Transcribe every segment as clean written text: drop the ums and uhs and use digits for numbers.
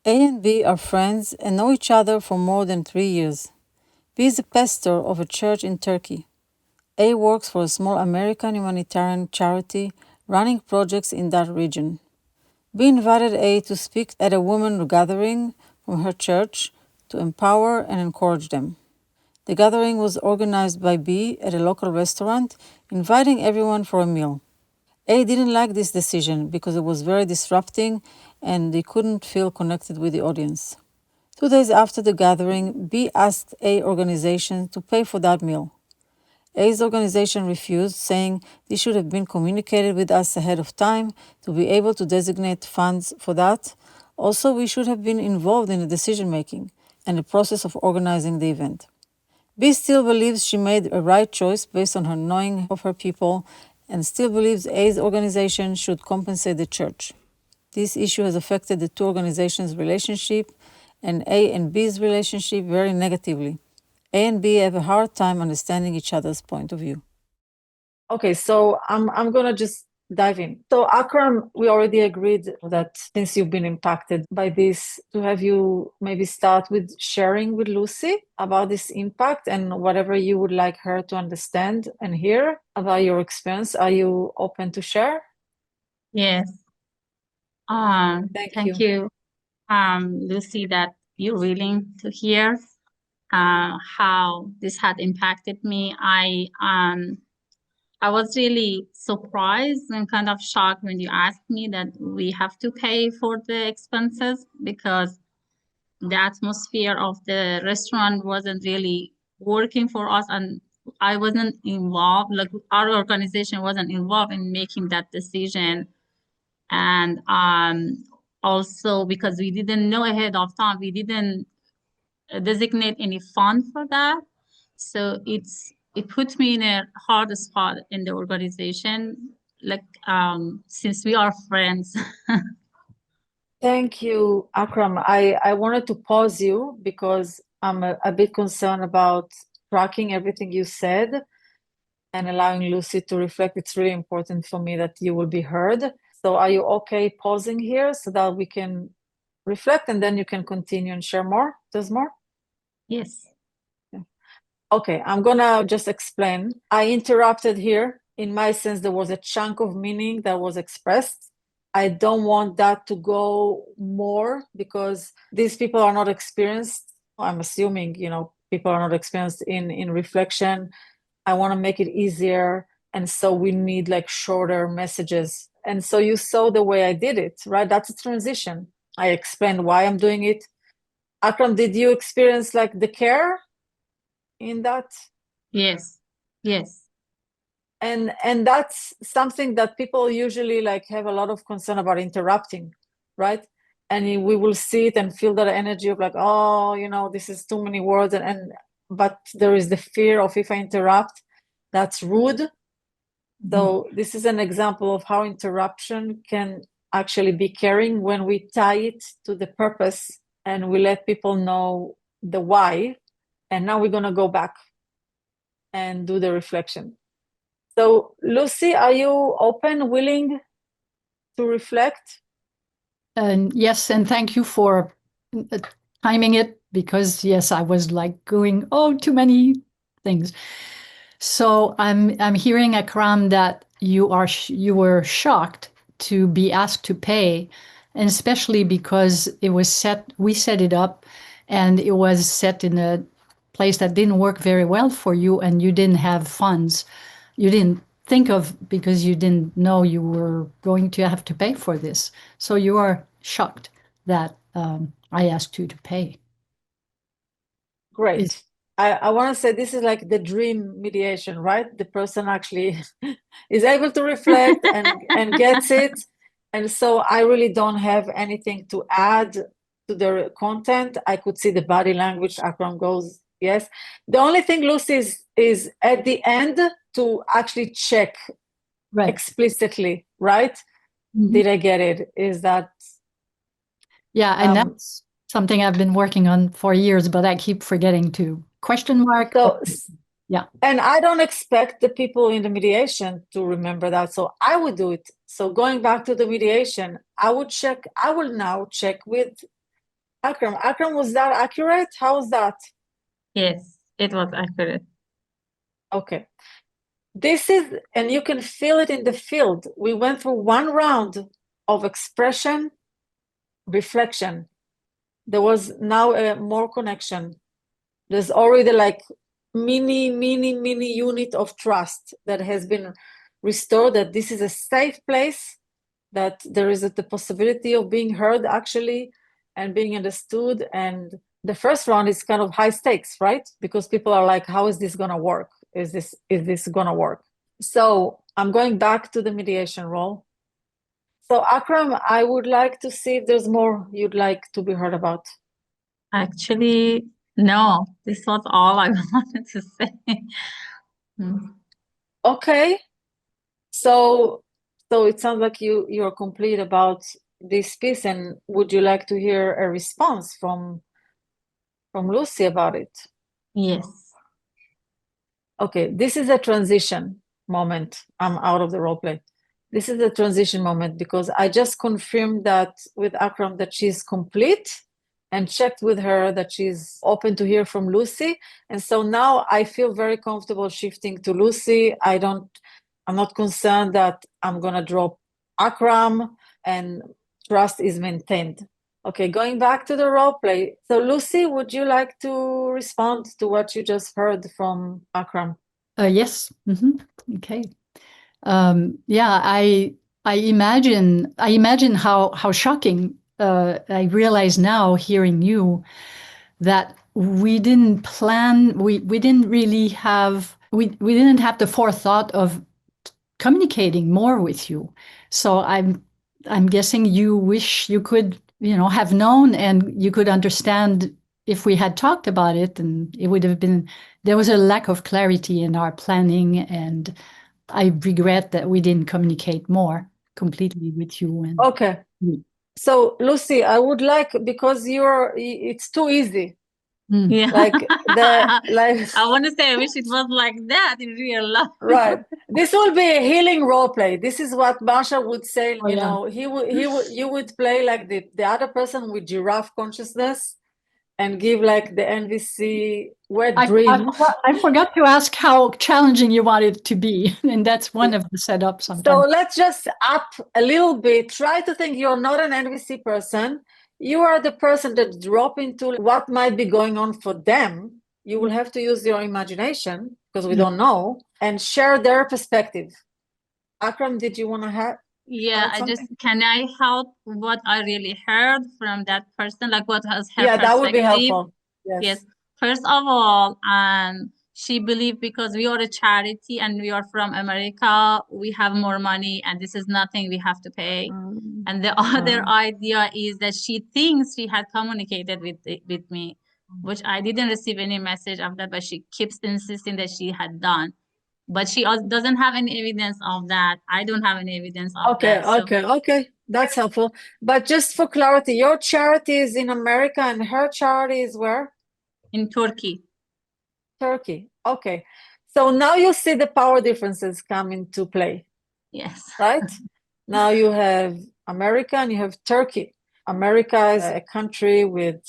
A and B are friends and know each other for more than 3 years. B is a pastor of a church in Turkey. A works for a small American humanitarian charity running projects in that region. B invited A to speak at a women gathering from her church to empower and encourage them. The gathering was organized by B at a local restaurant, inviting everyone for a meal. A didn't like this decision because it was very disrupting and they couldn't feel connected with the audience. 2 days after the gathering, B asked A organization to pay for that meal. A's organization refused, saying this should have been communicated with us ahead of time to be able to designate funds for that. Also, we should have been involved in the decision making and the process of organizing the event. B still believes she made a right choice based on her knowing of her people and still believes A's organization should compensate the church. This issue has affected the two organizations' relationship and A and B's relationship very negatively. A and B have a hard time understanding each other's point of view. Okay, so I'm gonna just dive in. So Akram, we already agreed that since you've been impacted by this, to have you maybe start with sharing with Lucy about this impact and whatever you would like her to understand and hear about your experience. Are you open to share? Yes. Thank Thank you. you, Lucy, that you're willing to hear how this had impacted me. I was really surprised and kind of shocked when you asked me that we have to pay for the expenses because the atmosphere of the restaurant wasn't really working for us, and I wasn't involved, like our organization wasn't involved in making that decision. And also because we didn't know ahead of time, we didn't designate any fund for that. So it put me in a hard spot in the organization, like since we are friends. Thank you, Akram. I wanted to pause you because I'm a bit concerned about tracking everything you said and allowing Lucy to reflect. It's really important for me that you will be heard. So are you okay pausing here so that we can reflect and then you can continue and share more? There's more? Yes. Okay, I'm gonna just explain. I interrupted here. In my sense, there was a chunk of meaning that was expressed. I don't want that to go more because these people are not experienced. I'm assuming, people are not experienced in reflection. I want to make it easier. And so we need like shorter messages. And so you saw the way I did it, right? That's a transition. I explained why I'm doing it. Akram, did you experience like the care in that? Yes. Yes. And that's something that people usually like have a lot of concern about interrupting, right? And we will see it and feel that energy of like, oh, this is too many words, and but there is the fear of if I interrupt, that's rude. So this is an example of how interruption can actually be caring when we tie it to the purpose and we let people know the why. And now we're going to go back and do the reflection. So, Lucy, are you open, willing to reflect? And yes, and thank you for timing it because yes, I was like going, oh, too many things. So I'm hearing, Akram, that you were shocked to be asked to pay, and especially because we set it up, and it was set in a place that didn't work very well for you, and you didn't have funds. You didn't think of because you didn't know you were going to have to pay for this. So you are shocked that I asked you to pay. Great. I want to say this is like the dream mediation, right? The person actually is able to reflect and gets it. And so I really don't have anything to add to the content. I could see the body language. Akram goes, yes. The only thing, Lucy, is at the end to actually check Right. explicitly, right? Did I get it? Is that Yeah, and that's something I've been working on for years, but I keep forgetting to question mark. so? Yeah. And I don't expect the people in the mediation to remember that. So I would do it. So going back to the mediation, I will now check with Akram. Akram, was that accurate? How was that? Yes, it was accurate. Okay. This is, and you can feel it in the field. We went through one round of expression, reflection. There was now a more connection. There's already like mini unit of trust that has been restored, that this is a safe place, that there is the possibility of being heard actually and being understood. And the first round is kind of high stakes, right? Because people are like, how is this gonna work? Is this gonna work? So I'm going back to the mediation role. So Akram, I would like to see if there's more you'd like to be heard about. Actually, no, this was all I wanted to say. Okay. So it sounds like you're complete about this piece, and would you like to hear a response from Lucy about it? Yes. Okay, this is a transition moment. I'm out of the role play. This is a transition moment because I just confirmed that with Akram that she's complete and checked with her that she's open to hear from Lucy. And so now I feel very comfortable shifting to Lucy. I'm not concerned that I'm gonna drop Akram, and trust is maintained. Okay, going back to the role play. So Lucy, would you like to respond to what you just heard from Akram? Yes. Okay. Yeah, I imagine how shocking. I realize now, hearing you, that we didn't plan. We didn't really have. We didn't have the forethought of communicating more with you. So I'm guessing you wish you could, have known, and you could understand if we had talked about it, and it would have been, there was a lack of clarity in our planning, and I regret that we didn't communicate more completely with you. And Okay. So Lucy, I would like, because it's too easy. Yeah. Like I want to say I wish it was like that in real life. Right. This will be a healing role play. This is what Marsha would say. Oh, yeah. You would play like the other person with giraffe consciousness and give like the NVC wet dream. I forgot to ask how challenging you want it to be, and that's one of the setups sometimes. So let's just up a little bit. Try to think you're not an NVC person. You are the person that drop into what might be going on for them. You will have to use your imagination because we don't know, and share their perspective. Akram, did you want to have? Yeah, can I help what I really heard from that person? Like what was her perspective? That would be helpful. Yes. First of all, she believed because we are a charity and we are from America, we have more money and this is nothing we have to pay. And the other idea is that she thinks she had communicated with me, which I didn't receive any message of that, but she keeps insisting that she had done. But she also doesn't have any evidence of that. I don't have any evidence of that. Okay. That's helpful. But just for clarity, your charity is in America and her charity is where? In Turkey. Turkey. Okay. So now you see the power differences come into play. Yes. Right? Now you have America and you have Turkey. America is a country with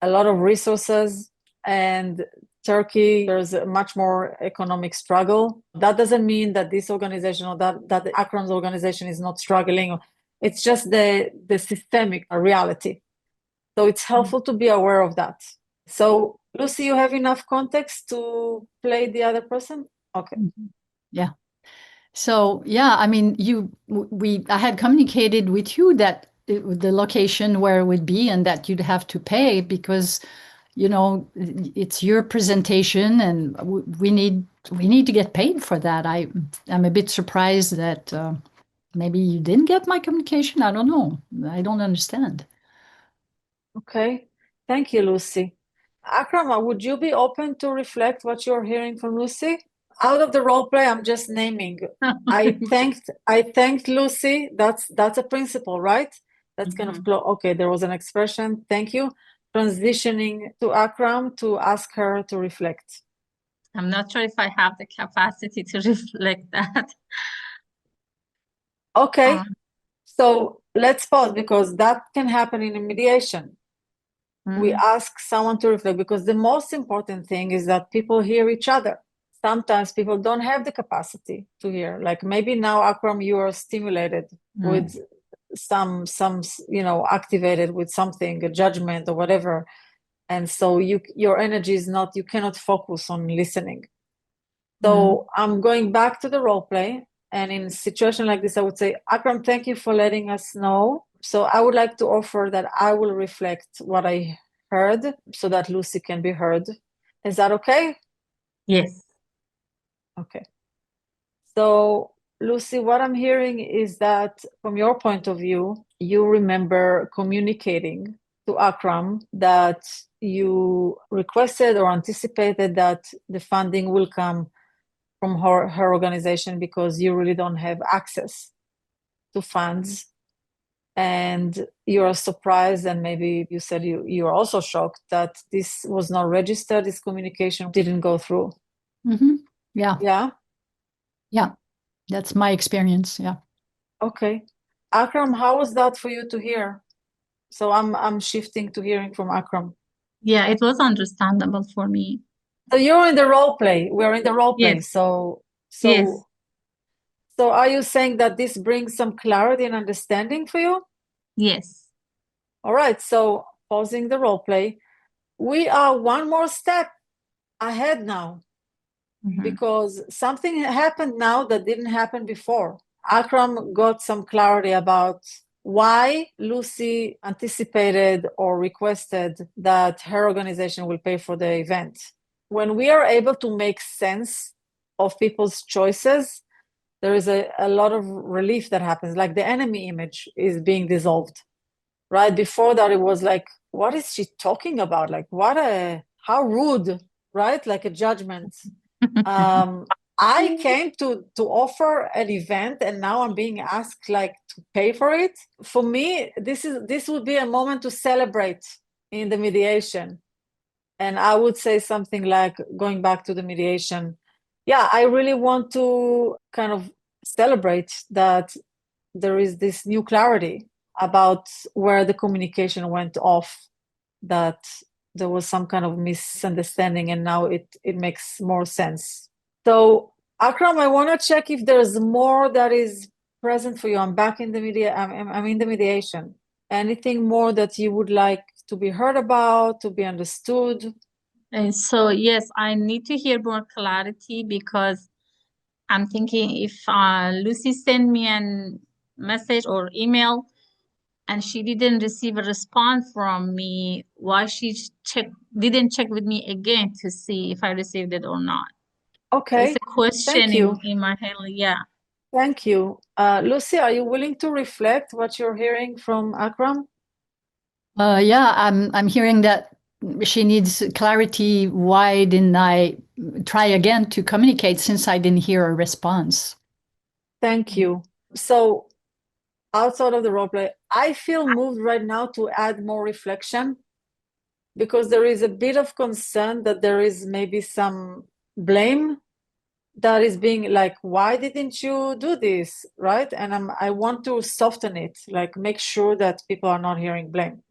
a lot of resources, and Turkey, there's a much more economic struggle. That doesn't mean that this organization or that Akram's organization is not struggling. It's just the systemic reality. So it's helpful to be aware of that. So Lucy, you have enough context to play the other person? Okay. Yeah. So yeah, I mean, I had communicated with you that the location where it would be and that you'd have to pay because, it's your presentation and we need to get paid for that. I'm a bit surprised that maybe you didn't get my communication. I don't know. I don't understand. Okay. Thank you, Lucy. Akram, would you be open to reflect what you're hearing from Lucy? Out of the role play, I'm just naming. I thanked Lucy. That's a principle, right? That's kind of okay. There was an expression. Thank you. Transitioning to Akram to ask her to reflect. I'm not sure if I have the capacity to reflect that. Okay. So let's pause because that can happen in a mediation. we ask someone to reflect, because the most important thing is that people hear each other. Sometimes people don't have the capacity to hear. Like maybe now, Akram, you are stimulated with some activated with something, a judgment or whatever, and so your energy is not, you cannot focus on listening. So I'm going back to the role play, and in a situation like this, I would say, Akram, thank you for letting us know. So I would like to offer that I will reflect what I heard so that Lucy can be heard. Is that okay? Yes. Okay. So Lucy, what I'm hearing is that from your point of view, you remember communicating to Akram that you requested or anticipated that the funding will come from her organization because you really don't have access to funds. And you're surprised, and maybe you said you're also shocked that this was not registered, this communication didn't go through. Yeah. Yeah? Yeah. That's my experience. Yeah. Okay. Akram, how was that for you to hear? So I'm shifting to hearing from Akram. Yeah, it was understandable for me. So you're in the role play. We're in the role play. Yes. So Yes. so are you saying that this brings some clarity and understanding for you? Yes. All right. So pausing the role play, we are one more step ahead now, because something happened now that didn't happen before. Akram got some clarity about why Lucy anticipated or requested that her organization will pay for the event. When we are able to make sense of people's choices, there is a lot of relief that happens, like the enemy image is being dissolved. Right before that, it was like, what is she talking about? Like, how rude, right? Like a judgment. I came to offer an event, and now I'm being asked like to pay for it. For me, this would be a moment to celebrate in the mediation. And I would say something like, going back to the mediation, yeah, I really want to kind of celebrate that there is this new clarity about where the communication went off, that there was some kind of misunderstanding, and now it makes more sense. So Akram, I want to check if there's more that is present for you. I'm back in the media. I'm in the mediation. Anything more that you would like to be heard about, to be understood? And so, yes, I need to hear more clarity, because I'm thinking if Lucy sent me a message or email and she didn't receive a response from me, why she didn't check with me again to see if I received it or not? Okay. It's a question Thank you. in my head. Yeah. Thank you. Lucy, are you willing to reflect what you're hearing from Akram? Yeah, I'm hearing that she needs clarity. Why didn't I try again to communicate since I didn't hear a response? Thank you. So outside of the role play, I feel moved right now to add more reflection, because there is a bit of concern that there is maybe some blame that is being like, why didn't you do this, right? And I want to soften it, like make sure that people are not hearing blame.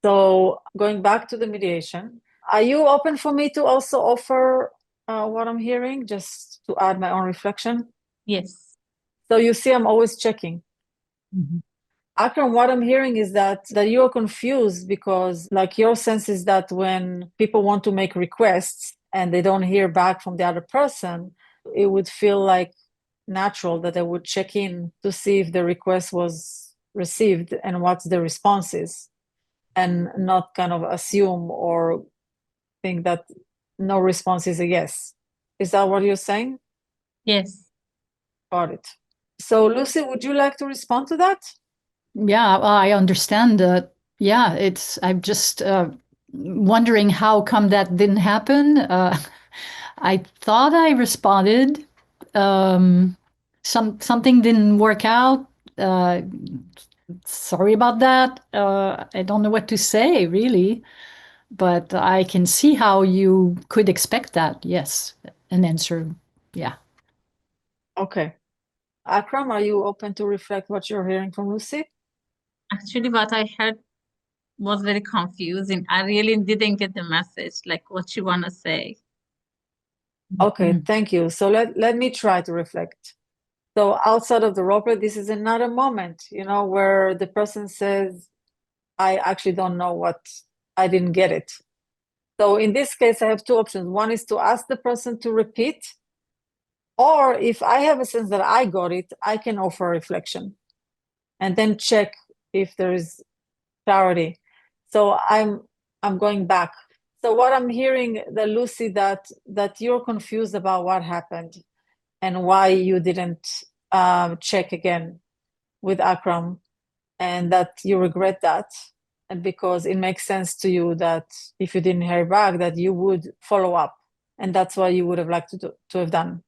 So going back to the mediation, are you open for me to also offer what I'm hearing, just to add my own reflection? Yes. So you see, I'm always checking. Akram, what I'm hearing is that you're confused, because like your sense is that when people want to make requests and they don't hear back from the other person, it would feel like natural that they would check in to see if the request was received and what the response is, and not kind of assume or think that no response is a yes. Is that what you're saying? Yes. Got it. So Lucy, would you like to respond to that? Yeah, I understand that. Yeah, I'm just wondering how come that didn't happen. I thought I responded. Something didn't work out. Sorry about that. I don't know what to say, really, but I can see how you could expect that. Yes, an answer. Yeah. Okay. Akram, are you open to reflect what you're hearing from Lucy? Actually, what I heard was very confusing. I really didn't get the message, like what you want to say. Okay, thank you. So let me try to reflect. So outside of the role play, this is another moment, where the person says, I actually don't know what, I didn't get it. So in this case, I have two options. One is to ask the person to repeat, or if I have a sense that I got it, I can offer reflection and then check if there is clarity. So I'm going back. So what I'm hearing, that Lucy, that you're confused about what happened and why you didn't check again with Akram, and that you regret that, and because it makes sense to you that if you didn't hear back, that you would follow up, and that's why you would have liked to have done.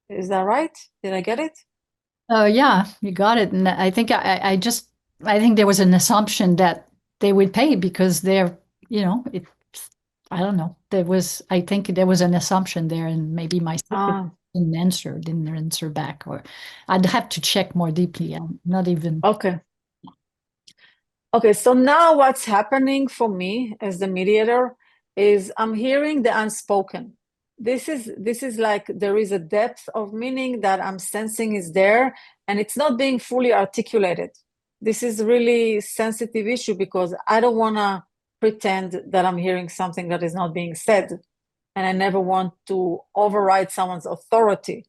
Is that right? Did I get it? Yeah, you got it. And I think I think there was an assumption that they would pay because they're, I don't know. I think there was an assumption there, and maybe my secretary didn't answer back, or I'd have to check more deeply. I'm not even. Okay, so now what's happening for me as the mediator is I'm hearing the unspoken. This is like there is a depth of meaning that I'm sensing is there, and it's not being fully articulated. This is really sensitive issue because I don't want to pretend that I'm hearing something that is not being said, and I never want to override someone's authority.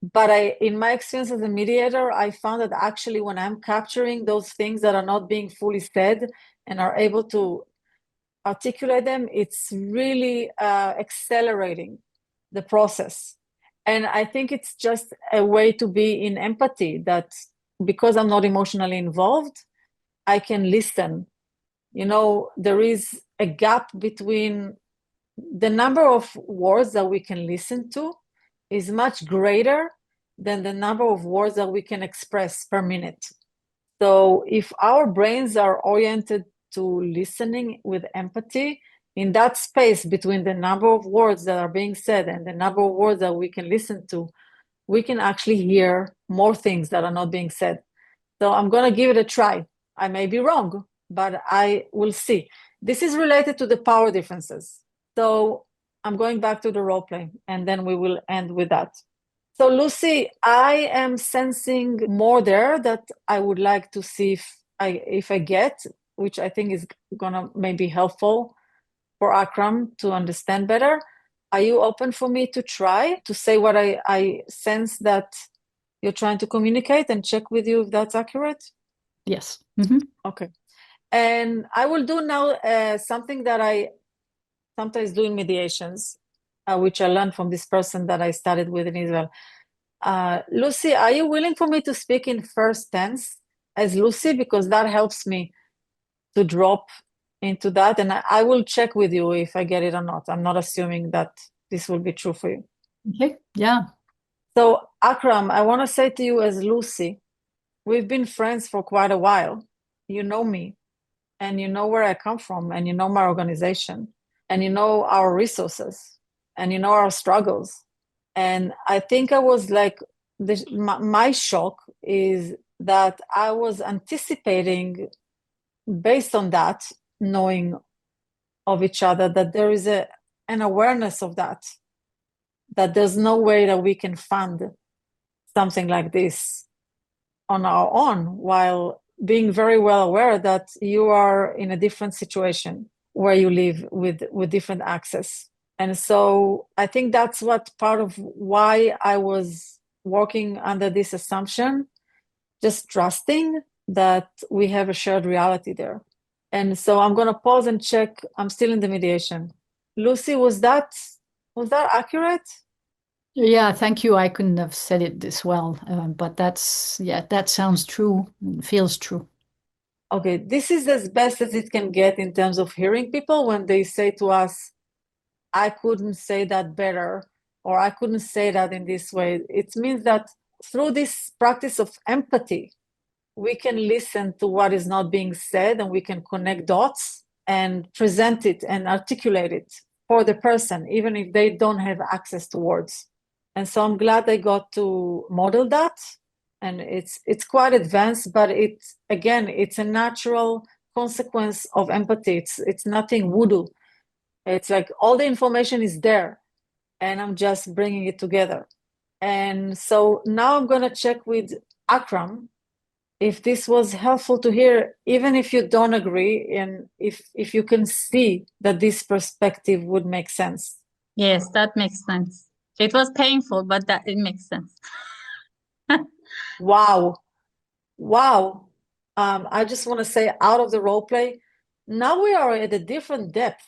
But in my experience as a mediator, I found that actually when I'm capturing those things that are not being fully said and are able to articulate them, it's really accelerating the process. And I think it's just a way to be in empathy, that because I'm not emotionally involved, I can listen. There is a gap between the number of words that we can listen to is much greater than the number of words that we can express per minute. So if our brains are oriented to listening with empathy, in that space between the number of words that are being said and the number of words that we can listen to, we can actually hear more things that are not being said. So I'm going to give it a try. I may be wrong, but I will see. This is related to the power differences. So I'm going back to the role play, and then we will end with that. So Lucy, I am sensing more there that I would like to see if I get, which I think is gonna maybe helpful for Akram to understand better. Are you open for me to try to say what I sense that you're trying to communicate, and check with you if that's accurate? Yes. Okay. And I will do now something that I sometimes do in mediations, which I learned from this person that I studied with in Israel. Lucy, are you willing for me to speak in first tense as Lucy? Because that helps me to drop into that. And I will check with you if I get it or not. I'm not assuming that this will be true for you. Okay, yeah. So Akram, I want to say to you as Lucy, we've been friends for quite a while. You know me, and you know where I come from, and you know my organization, and you know our resources, and you know our struggles. And I think I was like, my shock is that I was anticipating, based on that, knowing of each other, that there is an awareness of that there's no way that we can fund something like this on our own, while being very well aware that you are in a different situation where you live with different access. And so I think that's what part of why I was working under this assumption, just trusting that we have a shared reality there. And so I'm going to pause and check. I'm still in the mediation. Lucy, was that accurate? Yeah, thank you. I couldn't have said it this well, but that sounds true, feels true. Okay, this is as best as it can get in terms of hearing people when they say to us, I couldn't say that better, or I couldn't say that in this way. It means that through this practice of empathy, we can listen to what is not being said, and we can connect dots and present it and articulate it for the person, even if they don't have access to words. And so I'm glad I got to model that. And it's quite advanced, but it's a natural consequence of empathy. It's nothing voodoo. It's like all the information is there, and I'm just bringing it together. And so now I'm going to check with Akram if this was helpful to hear, even if you don't agree, and if you can see that this perspective would make sense. Yes, that makes sense. It was painful, but that it makes sense. Wow. I just want to say, out of the role play, now we are at a different depth,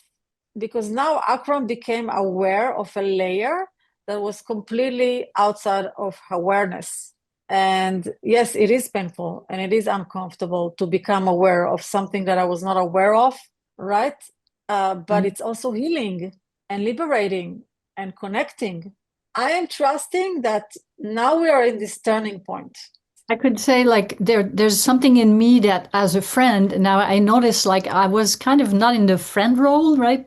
because now Akram became aware of a layer that was completely outside of awareness. And yes, it is painful and it is uncomfortable to become aware of something that I was not aware of, right? But it's also healing and liberating and connecting. I am trusting that now we are in this turning point. I could say like there's something in me that as a friend, now I noticed like I was kind of not in the friend role, right?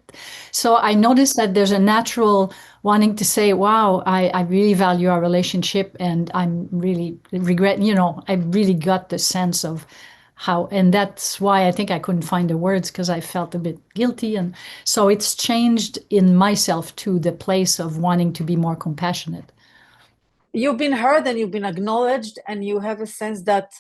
So I noticed that there's a natural wanting to say, wow, I really value our relationship and I'm really regret, I really got the sense of how, and that's why I think I couldn't find the words because I felt a bit guilty. And so it's changed in myself to the place of wanting to be more compassionate. You've been heard and you've been acknowledged, and you have a sense that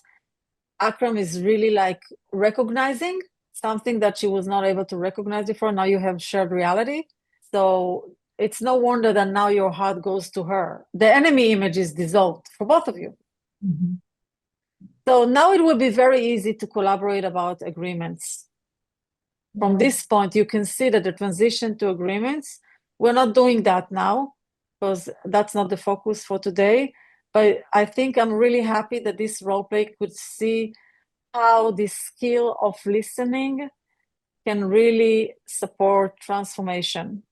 Akram is really like recognizing something that she was not able to recognize before. Now you have shared reality. So it's no wonder that now your heart goes to her. The enemy image is dissolved for both of you. Mm-hmm. So now it will be very easy to collaborate about agreements. From this point, you can see that the transition to agreements, we're not doing that now because that's not the focus for today. But I think I'm really happy that this role play could see how the skill of listening can really support transformation.